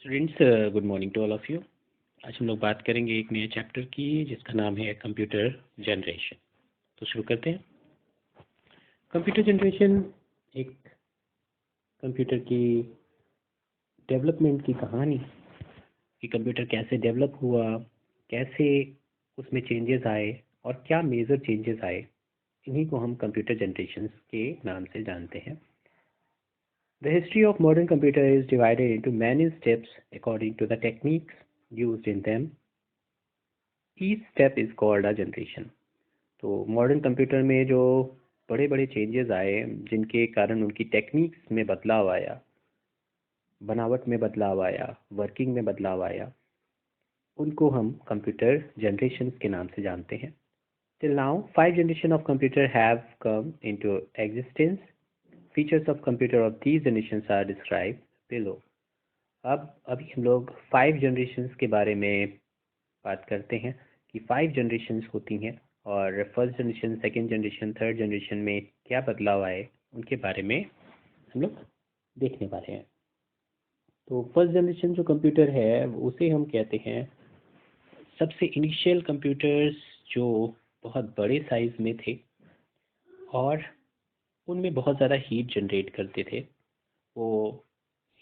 Students, good morning to all of you. आज हम लोग बात करेंगे एक नए चैप्टर की जिसका नाम है कंप्यूटर जनरेशन। तो शुरू करते हैं। कंप्यूटर जनरेशन एक कंप्यूटर की डेवलपमेंट की कहानी कि कंप्यूटर कैसे डेवलप हुआ, कैसे उसमें चेंजेस आए और क्या मेजर चेंजेस आए, इन्हीं को हम कंप्यूटर जनरेशन के नाम से जानते हैं। The history of modern computer is divided into many steps according to the techniques used in them. Each step is called a generation. तो मॉडर्न कंप्यूटर में जो बड़े बड़े चेंजेस आए जिनके कारण उनकी टेक्निक्स में बदलाव आया, बनावट में बदलाव आया, वर्किंग में बदलाव आया, उनको हम कंप्यूटर जनरेशन्स के नाम से जानते हैं। Till now, 5 generations of computer have come into existence. Features of computer of these generations are described below. अब अभी हम लोग 5 generations के बारे में बात करते हैं कि 5 generations होती हैं और first generation, second generation, third generation में क्या बदलाव आए उनके बारे में हम लोग देखने वाले हैं। तो फर्स्ट जनरेशन जो कंप्यूटर है उसे हम कहते हैं सबसे इनिशियल कंप्यूटर्स जो बहुत बड़े साइज में थे और उनमें बहुत ज़्यादा हीट जनरेट करते थे। वो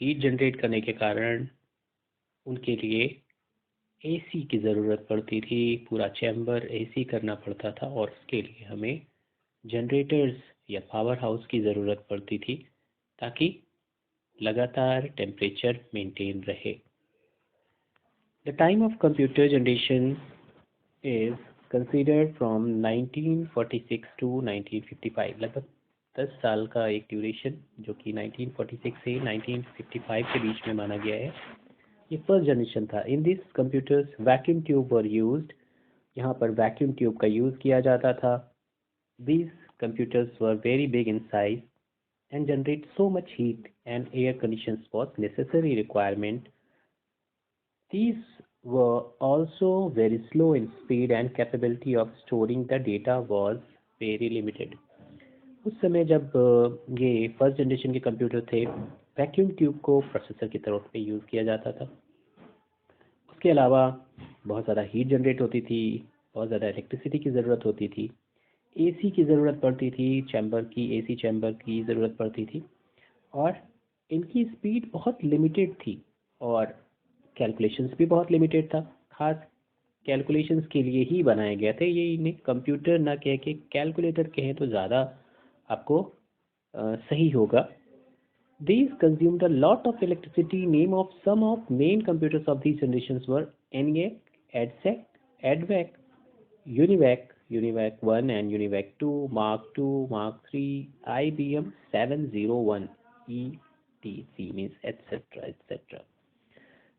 हीट जनरेट करने के कारण उनके लिए एसी की ज़रूरत पड़ती थी, पूरा चैम्बर एसी करना पड़ता था और उसके लिए हमें जनरेटर्स या पावर हाउस की ज़रूरत पड़ती थी ताकि लगातार टेम्परेचर मेंटेन रहे। The time of computer generation is considered from 1946 to 1955। लगभग 10 साल का एक ड्यूरेशन जो कि 1946 से 1955 के बीच में माना गया है, ये फर्स्ट जनरेशन था। In this computers vacuum tube were used. यहाँ पर वैक्यूम ट्यूब का यूज़ किया जाता था। These computers were very big in size and generate so much heat and air conditions was necessary requirement. These were also very slow in speed and capability of storing the data was very limited. उस समय जब ये first generation के computer थे, vacuum tube को processor के तौर पे यूज़ किया जाता था। उसके अलावा बहुत ज़्यादा हीट जनरेट होती थी, बहुत ज़्यादा इलेक्ट्रिसिटी की ज़रूरत होती थी, एसी की ज़रूरत पड़ती थी, चैम्बर की, एसी चैम्बर की ज़रूरत पड़ती थी और इनकी स्पीड बहुत लिमिटेड थी और कैलकुलेशंस भी बहुत लिमिटेड था। खास कैलकुलेशंस के लिए ही बनाए गए थे। ये इन्हें कंप्यूटर ना कह के कैलकुलेटर कहें तो ज़्यादा आपको सही होगा। These consumed a lot of electricity. Name of some of main computers of these generations were ENIAC, EDSEC, EDVAC, UNIVAC, UNIVAC 1 and UNIVAC 2, Mark 2, Mark 3, IBM 701, ETC means etc. etc.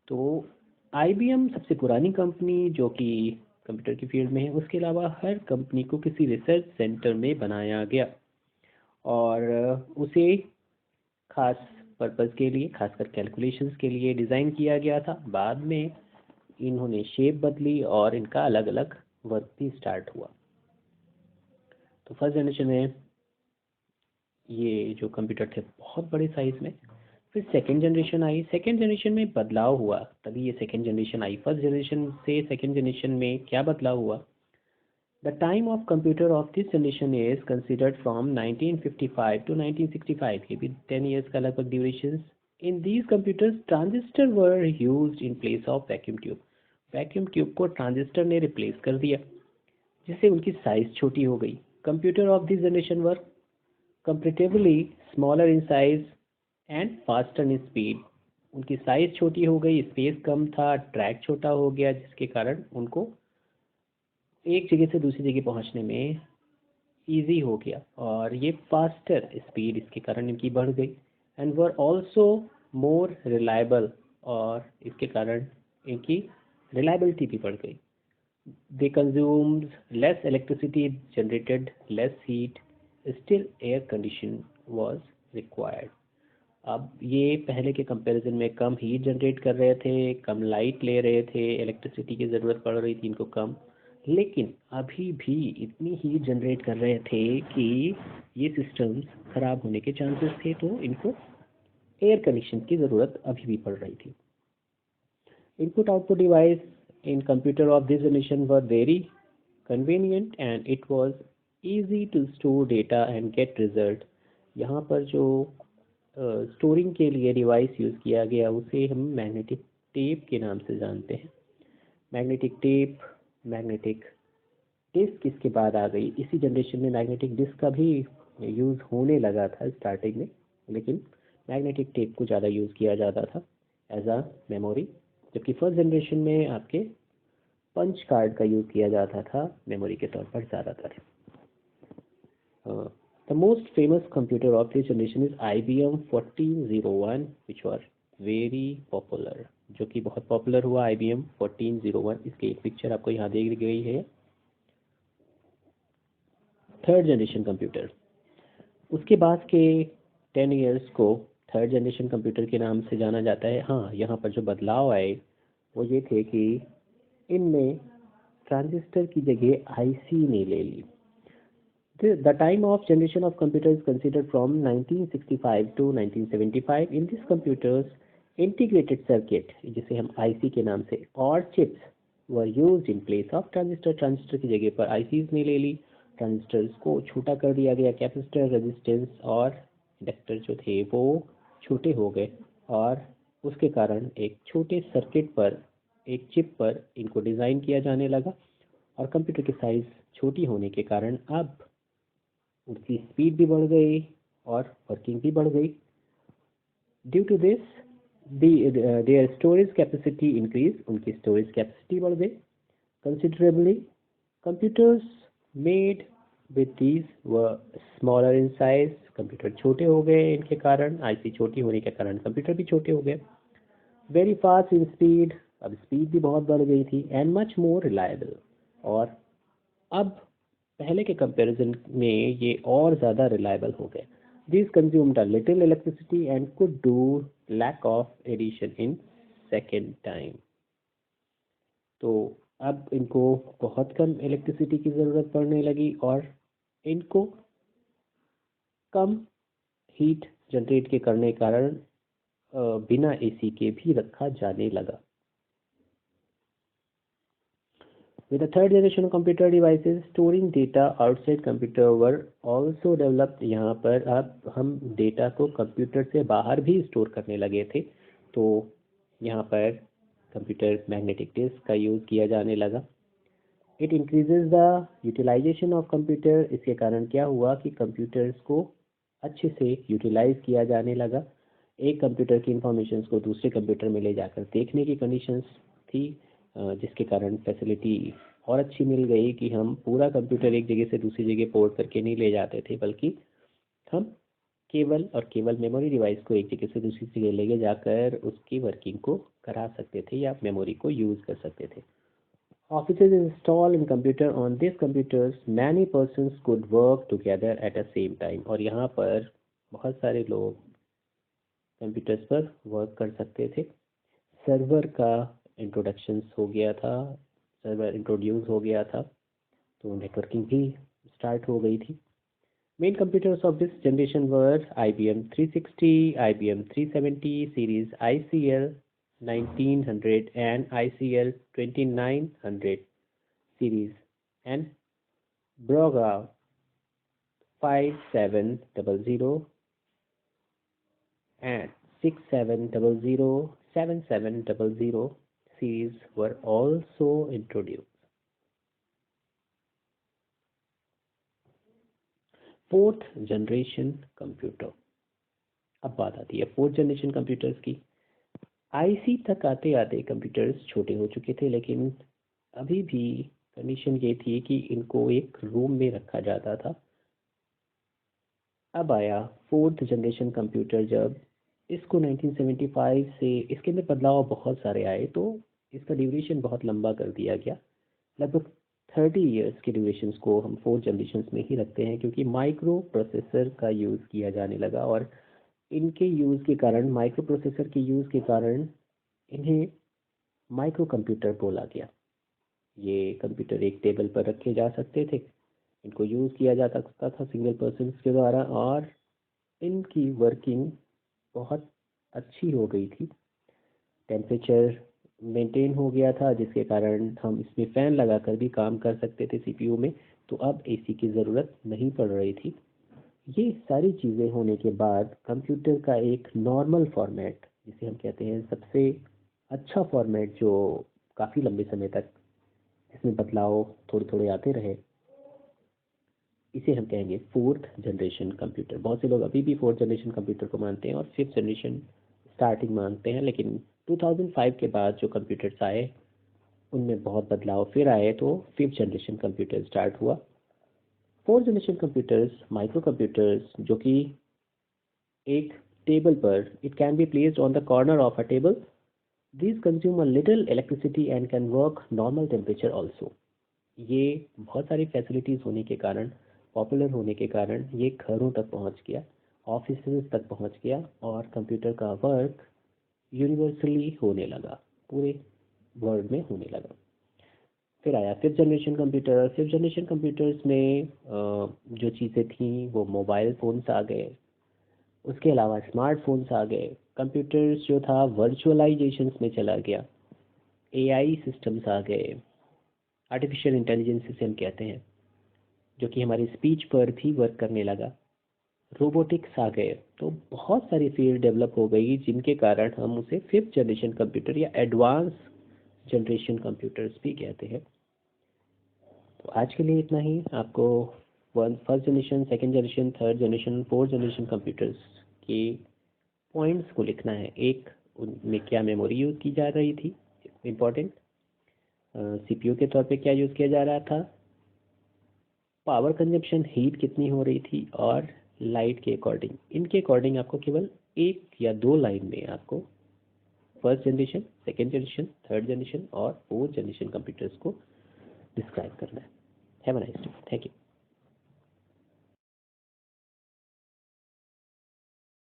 तो IBM सबसे पुरानी company जो कि computer की field में है। उसके अलावा हर कंपनी को किसी रिसर्च सेंटर में बनाया गया और उसे खास पर्पस के लिए, खासकर कैलकुलेशंस के लिए डिज़ाइन किया गया था। बाद में इन्होंने शेप बदली और इनका अलग अलग वर्क भी स्टार्ट हुआ। तो फर्स्ट जनरेशन में ये जो कंप्यूटर थे बहुत बड़े साइज में। फिर सेकेंड जनरेशन आई, सेकेंड जनरेशन में बदलाव हुआ, तभी ये सेकेंड जनरेशन आई। फर्स्ट जनरेशन से सेकेंड जनरेशन में क्या बदलाव हुआ? The time of computer of this generation is considered from 1955 to 1965। ये भी 10 ईयर्स का लगभग duration. In these computers transistor were used in place of vacuum tube. Vacuum tube को ट्रांजिस्टर ने रिप्लेस कर दिया जिससे उनकी साइज छोटी हो गई। Computer of this generation were comparatively smaller in size and faster in speed. उनकी साइज छोटी हो गई, स्पेस कम था, ट्रैक छोटा हो गया, जिसके कारण उनको एक जगह से दूसरी जगह पहुंचने में इजी हो गया और ये फास्टर स्पीड इसके कारण इनकी बढ़ गई। And were also more reliable, और इसके कारण इनकी रिलायबिलिटी भी बढ़ गई। They consumed less electricity, generated less heat, still air condition was required. अब ये पहले के कंपैरिजन में कम हीट जनरेट कर रहे थे, कम लाइट ले रहे थे, इलेक्ट्रिसिटी की ज़रूरत पड़ रही थी इनको कम, लेकिन अभी भी इतनी हीट जनरेट कर रहे थे कि ये सिस्टम्स ख़राब होने के चांसेस थे, तो इनको एयर कंडीशन की ज़रूरत अभी भी पड़ रही थी। Input-output device in computer of this generation were very convenient and it was easy to store data and get result. यहाँ पर जो स्टोरिंग के लिए डिवाइस यूज़ किया गया उसे हम मैग्नेटिक टेप के नाम से जानते हैं। मैग्नेटिक टेप, मैग्नेटिक डिस्क इसके बाद आ गई। इसी जनरेशन में मैग्नेटिक डिस्क का भी यूज़ होने लगा था स्टार्टिंग में, लेकिन मैग्नेटिक टेप को ज़्यादा यूज़ किया जाता था एज अ मेमोरी, जबकि फर्स्ट जनरेशन में आपके पंच कार्ड का यूज़ किया जाता था मेमोरी के तौर पर ज़्यादातर। The most famous computer of this generation is IBM 1401 which were very popular, जो कि बहुत पॉपुलर हुआ IBM 1401। इसकी एक पिक्चर आपको यहाँ दी गई है। थर्ड जनरेशन कंप्यूटर, उसके बाद के 10 ईयर्स को थर्ड जनरेशन कंप्यूटर के नाम से जाना जाता है। हाँ, यहाँ पर जो बदलाव आए वो ये थे कि इनमें ट्रांजिस्टर की जगह आईसी ने ले ली। The time of generation of computer is considered from 1965 to 1975. In these computers, integrated circuit, जिसे हम IC के नाम से, और chips were used in place of transistor. Transistor की जगह पर ICs ने ले ली। ट्रांजिस्टर्स को छोटा कर दिया गया। कैपेसिटर, रेजिस्टेंस और इंडक्टर जो थे वो छोटे हो गए और उसके कारण एक छोटे सर्किट पर, एक चिप पर इनको डिज़ाइन किया जाने लगा। और कंप्यूटर की साइज़ छोटी होने के कारण अब उसकी स्पीड भी बढ़ गई और वर्किंग भी बढ़ गई। Due to this their storage capacity increase, उनकी स्टोरेज कैपेसिटी बढ़ गई considerably. Computers made with these were smaller in size, computer छोटे हो गए इनके कारण, आईसी छोटी होने के कारण कंप्यूटर भी छोटे हो गए। वेरी फास्ट इन स्पीड, अब स्पीड भी बहुत बढ़ गई थी। एंड मच मोर रिलायबल, और अब पहले के कंपैरिजन में ये और ज़्यादा रिलायबल हो गए। This consumed a little electricity and could do lack of addition in second time. तो अब इनको बहुत कम इलेक्ट्रिसिटी की ज़रूरत पड़ने लगी और इनको कम हीट जनरेट के करने कारण बिना एसी के भी रखा जाने लगा। With the third generation of computer devices, storing data outside computer were also developed. यहाँ पर अब हम डेटा को कंप्यूटर से बाहर भी स्टोर करने लगे थे, तो यहाँ पर कंप्यूटर मैग्नेटिक डिस्क का यूज़ किया जाने लगा। It increases the utilization of computer. इसके कारण क्या हुआ कि कंप्यूटर्स को अच्छे से यूटिलाइज किया जाने लगा। एक कंप्यूटर की इंफॉर्मेशन को दूसरे कंप्यूटर में ले जाकर देखने की कंडीशंस थी, जिसके कारण फैसिलिटी और अच्छी मिल गई कि हम पूरा कंप्यूटर एक जगह से दूसरी जगह पोर्ट करके नहीं ले जाते थे, बल्कि हम केवल मेमोरी डिवाइस को एक जगह से दूसरी जगह ले जाकर उसकी वर्किंग को करा सकते थे या मेमोरी को यूज़ कर सकते थे। Offices installed in computer on these computers, many persons could work together at the same time. और यहाँ पर बहुत सारे लोग कंप्यूटर्स पर वर्क कर सकते थे। सर्वर का इंट्रोडक्शन हो गया था, सर्वर इंट्रोड्यूस हो गया था, तो नेटवर्किंग भी स्टार्ट हो गई थी। Main computers of this generation were IBM 360, IBM 370 series, ICL 1900 and ICL 2900 series, and Braga 5700 and 6700, 7700 series were also introduced. Fourth generation computer, अब बात आती है फोर्थ जनरेशन कंप्यूटर्स की। आईसी तक आते आते कंप्यूटर्स छोटे हो चुके थे, लेकिन अभी भी कंडीशन ये थी कि इनको एक रूम में रखा जाता था। अब आया फोर्थ जनरेशन कंप्यूटर, जब इसको 1975 से इसके अंदर बदलाव बहुत सारे आए, तो इसका ड्यूरेशन बहुत लंबा कर दिया गया। लगभग 30 इयर्स के ड्यूरेशंस को हम फोर्थ जनरेशन में ही रखते हैं, क्योंकि माइक्रो प्रोसेसर का यूज़ किया जाने लगा और इनके यूज़ के कारण, माइक्रो प्रोसेसर के यूज़ के कारण इन्हें माइक्रो कंप्यूटर बोला गया। ये कंप्यूटर एक टेबल पर रखे जा सकते थे, इनको यूज़ किया जा सकता था सिंगल पर्सन के द्वारा, और इनकी वर्किंग बहुत अच्छी हो गई थी। टेम्परेचर मेंटेन हो गया था, जिसके कारण हम इसमें फ़ैन लगाकर भी काम कर सकते थे सीपीयू में। तो अब एसी की ज़रूरत नहीं पड़ रही थी। ये सारी चीज़ें होने के बाद कंप्यूटर का एक नॉर्मल फॉर्मेट, जिसे हम कहते हैं सबसे अच्छा फॉर्मेट, जो काफ़ी लंबे समय तक इसमें बदलाव थोड़े थोड़े आते रहे, इसे हम कहेंगे फोर्थ जनरेशन कंप्यूटर। बहुत से लोग अभी भी फोर्थ जनरेशन कंप्यूटर को मानते हैं और फिफ्थ जनरेशन स्टार्टिंग मानते हैं, लेकिन 2005 के बाद जो कंप्यूटर्स आए उनमें बहुत बदलाव फिर आए, तो फिफ्थ जनरेशन कंप्यूटर स्टार्ट हुआ। Fourth generation computers micro computers, जो कि एक टेबल पर, it can be placed on the corner of a table, these consume a little electricity and can work normal temperature also। ये बहुत सारी facilities होने के कारण, पॉपुलर होने के कारण ये घरों तक पहुंच गया, ऑफिस तक पहुंच गया, और कंप्यूटर का वर्क यूनिवर्सली होने लगा, पूरे वर्ल्ड में होने लगा। फिर आया fifth generation computer. Fifth generation computers में जो चीज़ें थी वो मोबाइल फ़ोन्स आ गए, उसके अलावा स्मार्टफोन्स आ गए। कंप्यूटर्स जो था वर्चुअलाइजेशंस में चला गया, एआई सिस्टम्स आ गए, आर्टिफिशियल इंटेलिजेंस जिसे हम कहते हैं, जो कि हमारी स्पीच पर भी वर्क करने लगा। रोबोटिक्स आ गए। तो बहुत सारी फील्ड डेवलप हो गई, जिनके कारण हम उसे फिफ्थ जनरेशन कंप्यूटर या एडवांस जनरेशन कंप्यूटर्स भी कहते हैं। तो आज के लिए इतना ही। आपको first generation, second generation, third generation, fourth generation computers के पॉइंट्स को लिखना है। एक, उनमें क्या मेमोरी यूज़ की जा रही थी, इम्पोर्टेंट, सीपीयू के तौर पे क्या यूज़ किया जा रहा था, पावर कंजप्शन, हीट कितनी हो रही थी, और लाइट के अकॉर्डिंग, इनके अकॉर्डिंग आपको केवल एक या दो लाइन में आपको first generation, second generation, third generation और फोर्थ जनरेशन कंप्यूटर्स को डिस्क्राइब करना है। Have a nice day. Thank you.